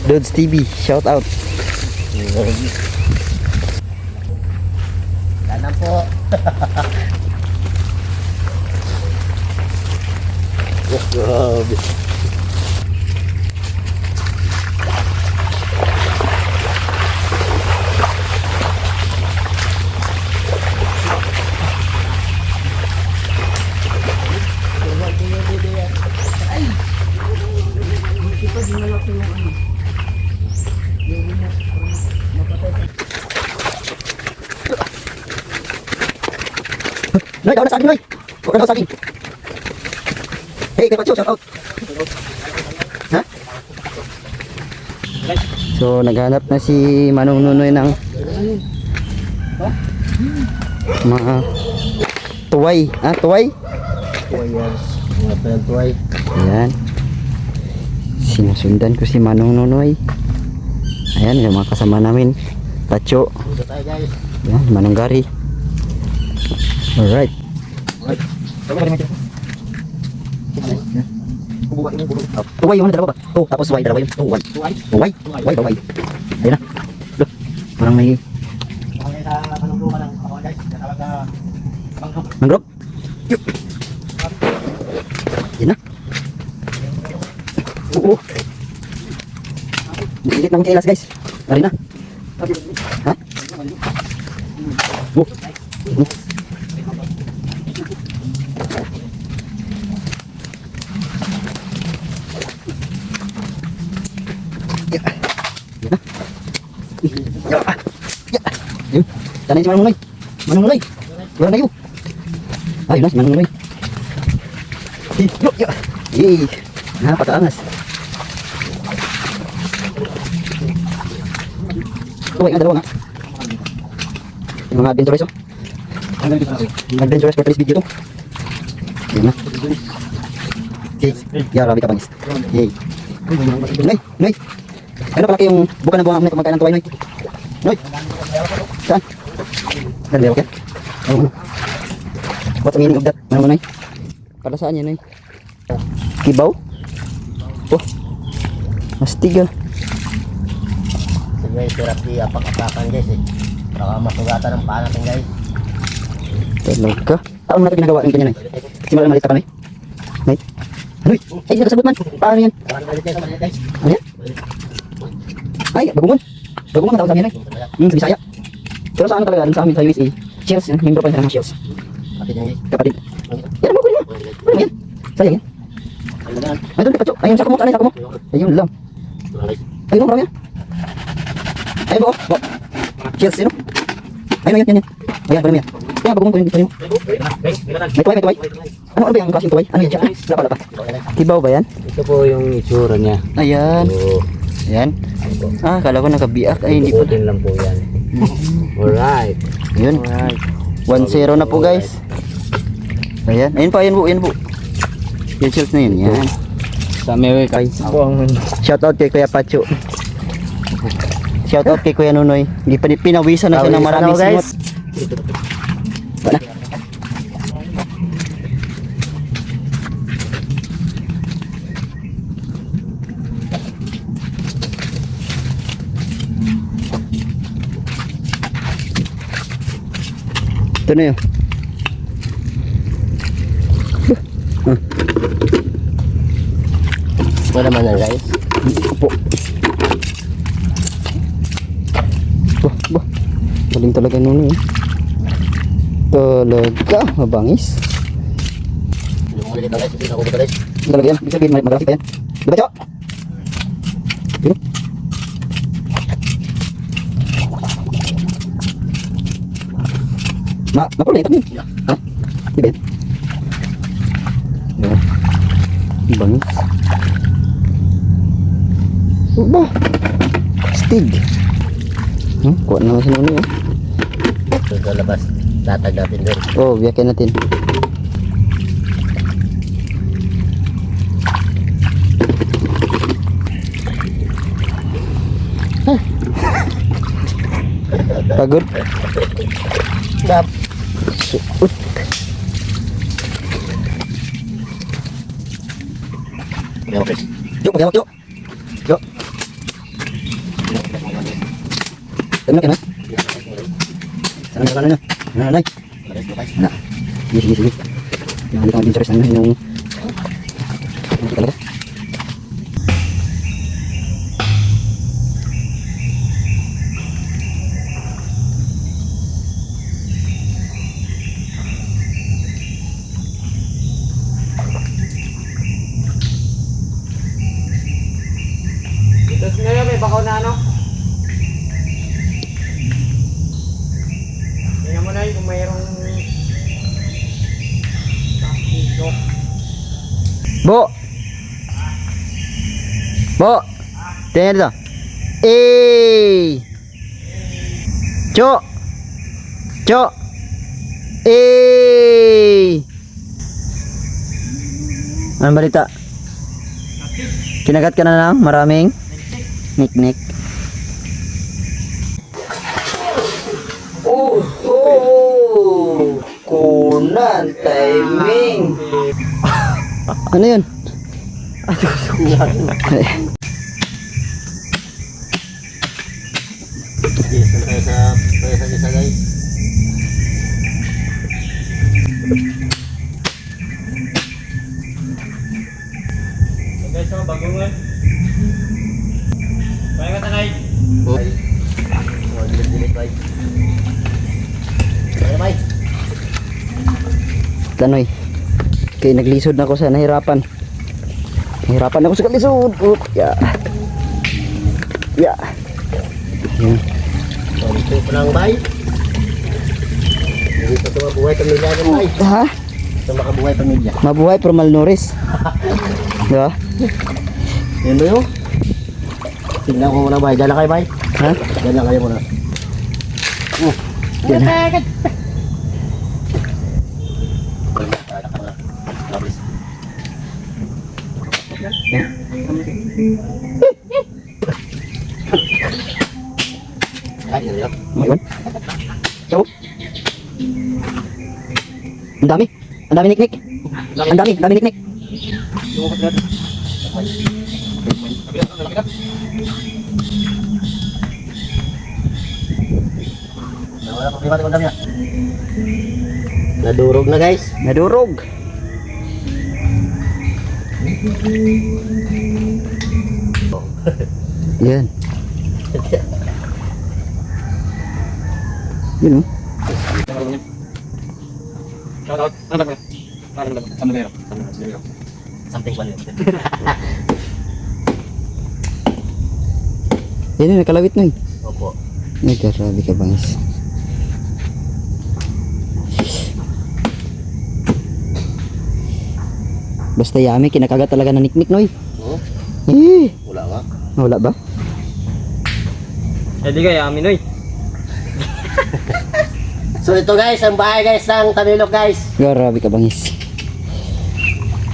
Dudes TV, shout out. Kanan po. Grabe. Noy, daw na sa akin, Noy. Huwag daw sa akin. Hey, kay Pacho, shout out. Ha? So, naghanap na si Manong Nunoy ng mga tuway. Ah, tuway? Tuway yan. Mga pinagtuway. Ayan. Sinusundan ko si Manong Nunoy. Ayan, yung mga kasama namin. Pacho. Dito tayo guys. Ayan, Manong Gary. Alright. Tuway yung dalawa ba? Oh, tapos tuway dalawa yun. Tuway. Tuway. Tuway. Tuway. Ayun na. Look, parang may Okay, sa panungluman lang ako guys. Tatawag na mangrove. mangrove. Yuk. Ayun na. Oo. Ilit namin kailas guys. Dari na. Ha? Oh. Tanay si Manong Nunoy. Manong Nunoy. Wala na yun. Ayun na si Manong Nunoy. Yay. Napakaangas. Tuway nga, dalawa nga. Yung mga adventurers oh. Adventurers for today's video to. Ayun na. Okay. Grabe ka bangis. Yay. Noy, Noy. Ano pala yung buka ng buwang na kumakain ng tuway, Noy? Noy. Saan? Saan meron ka? Oh, what's the meaning of that? Ano mo, Noy? Para saan yan, Noy? Kibaw? Oh. Mastig ah. So guys, sarap apak-apakan guys eh. Baka masugatan ng paa natin guys. Talaga? Taon natin ginagawa yung kanya, Noy? Simula malita pa, Noy? Noy? Noy? Ay, nakasabot man. Paano yan? Ano yan? Ay, bagungon. Bagungon tawag sa amin, Noy. Sa Bisaya. Pero sa ano talaga, sa amin sa USA, Cheers, yan. Membro pa rin ng Cheers. Kapatid. Yan, mo ko yan. Ano yan? Sayang yan. Ay, doon, Pacho. Ayun, sako mo. Ano yung sako mo? Ayun lang. Ayun, marami yan. Ayun, buo. Buo. Cheers, sino? Ayun, yan. Ayan, marami yan. Kaya, bagungon ko yung dito mo. May tuway, may tuway. Ano ba yung klaseng tuway? Ano yan siya? Lapa, lapa. Kibaw ba yan? Ito po yung itsura niya. Ayan. So, Ayan. Ah, kala ko nakabiak. Ay, hindi po. ikutin lang po yan. Alright. Yun. 1-0 na po guys. Ayan. Ayun po, ayan po, ayan po. Yung shields na yun. Yan. Sa mewe kay. Shoutout kay Kuya Pacho. Shoutout kay Kuya Nunoy. Hindi pa pinawisan na siya ng maraming singot. Wala. Ito na yun. Wala man yan guys. Po. Bah. Galing talaga Nunoy. Talaga, mabangis. Lumuli dito guys. Hindi na ako dito guys. Talaga yan. Ibig sabihin, magalaki pa yan. Diba, Cho? Yun. Napula ito yun. Ha? Diba yan? Diba? Bangis. Ba? Stig. Kuha naman si Nunoy. Ito sa labas. Tatag natin doon. Oh, biyakin natin. Pagod. Stop. Suot. Okay. Yuk, yuk. Yuk. Ano ka na? Saan ka na nyo? Ano na? Ano? Sige, sige, sige. Yung mga adventures na yung... Ano talaga? Tapos ngayon may bakaw na ano? Tingnan mo na yun kung mayroong takilok. Bo! Bo! Tingnan dito. Eh! Cho! Cho! Eh! Anong balita? Kinagat ka na ng maraming niknik. Oh! Oh! Kunan timing! Ano yun? Yes, tayo sa isa guys. So guys, so bagungan. Kaya ka tanay. Ay. Oh, dilit bay. Ano bay? Tanoy. Kaya naglisod na ako sa nahirapan. Nahirapan ako sa kalisod. Oh, ya. Ya. Yan. Oh, dito pa lang bay. Hindi pa ito mabuhay pamilya ng bay. Ha? Ito makabuhay pamilya. Mabuhay pero malnourished. Di ba? Yan ba yun? Tingnan ko muna bay. Diyan na kayo bay. Ha? Diyan na kayo muna. Yan. Mayroon? Ciao. Ang dami. Ang dami niknik. Ang dami niknik. Nadurog na guys. Nadurog. Yan. Yun oh. Shoutout. Ano ba? Ano ba? Something balik. Yan yun, nakalawit na eh. Opo. Nagkarabi ka bangis. Basta yami, kinakagat talaga na niknik noy. Oh, Eh, wala nga. wala ba? Eh di kaya amin oy. So ito guys, ang bahay guys ng Tamilok guys. Grabe ka bangis.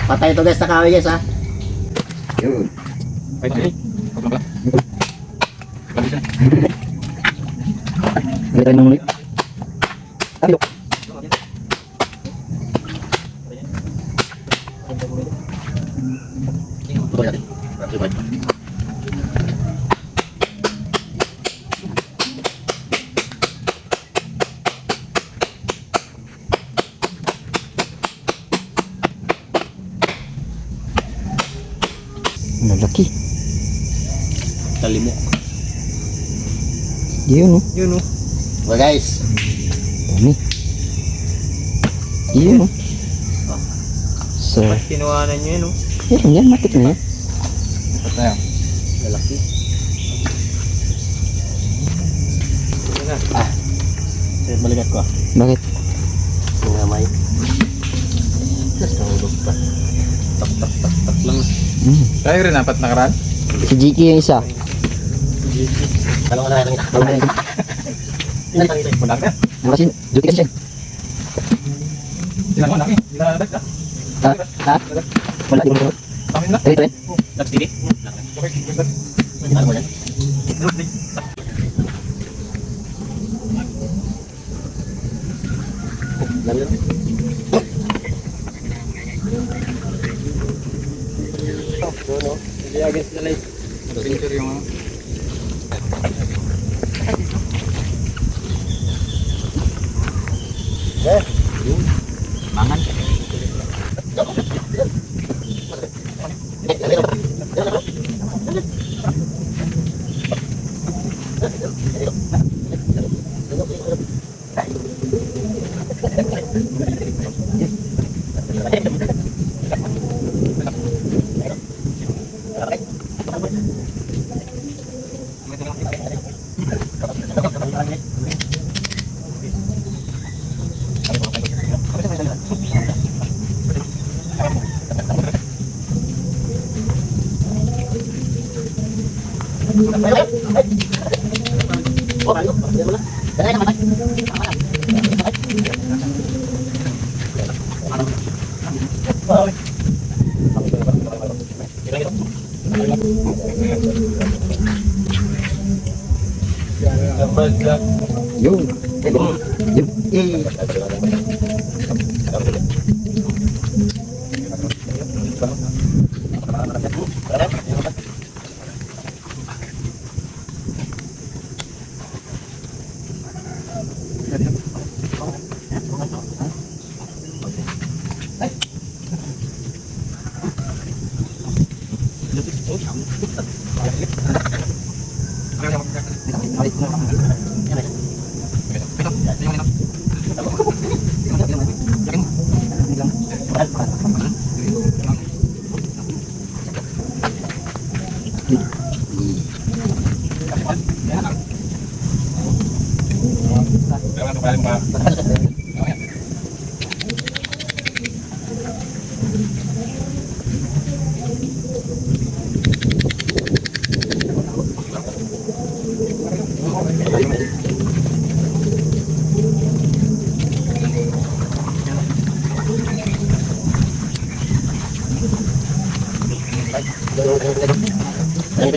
Patay ito guys sa kahoy guys ha. Yun. Wait, wait. Ano tayo naman ulit? Tamilok. Tuloy natin. Tuloy. Lalaki. Talimok. Yun oh. Yun oh. So guys, Dami. Yun oh. So, Kinuhanan nyo yun oh. yun yan, matik na yan. Tayo. lalaki. Yun na. So balikat ko. Bakit? Yung gamay. Just nahulog pa. Tak lang. Tayo rin apat na karan? Si GK yung isa. Talong ka na ito. Talong ka na ito. Talong ka na ito. Wala ka. Ano kasi, duty kasi siya. Sila mo, laki. Sila dagat. Ha? Ha? Wala, di mo naman. Kami na. Ito, ito. Nagstili. Ano mo yan? Lami lang. No? Hindi against the light. Picture yung ano. Yes. Mangan. Yun. Yun.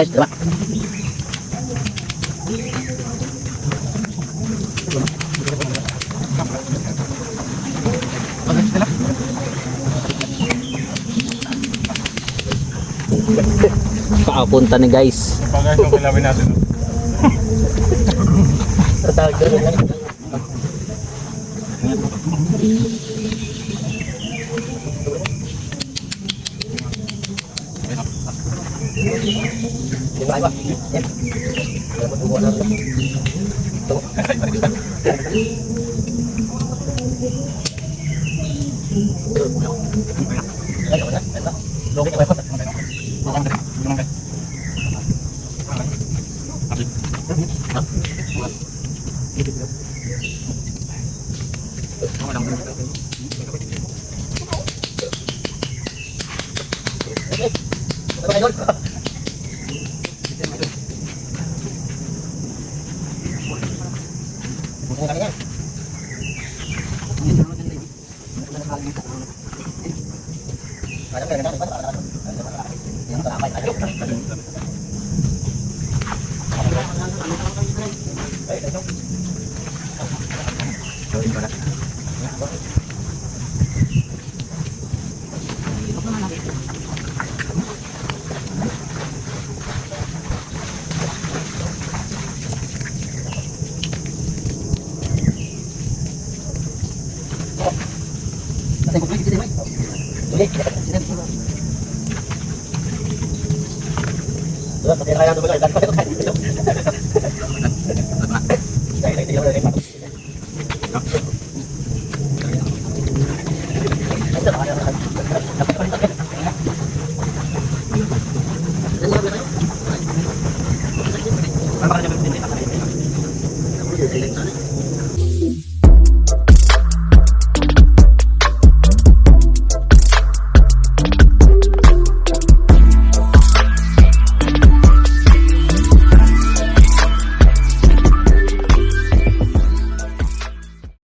Guys, diba? Paapunta ni guys. Bagay kung kilawin natin. Tatawag doon lang. Kaya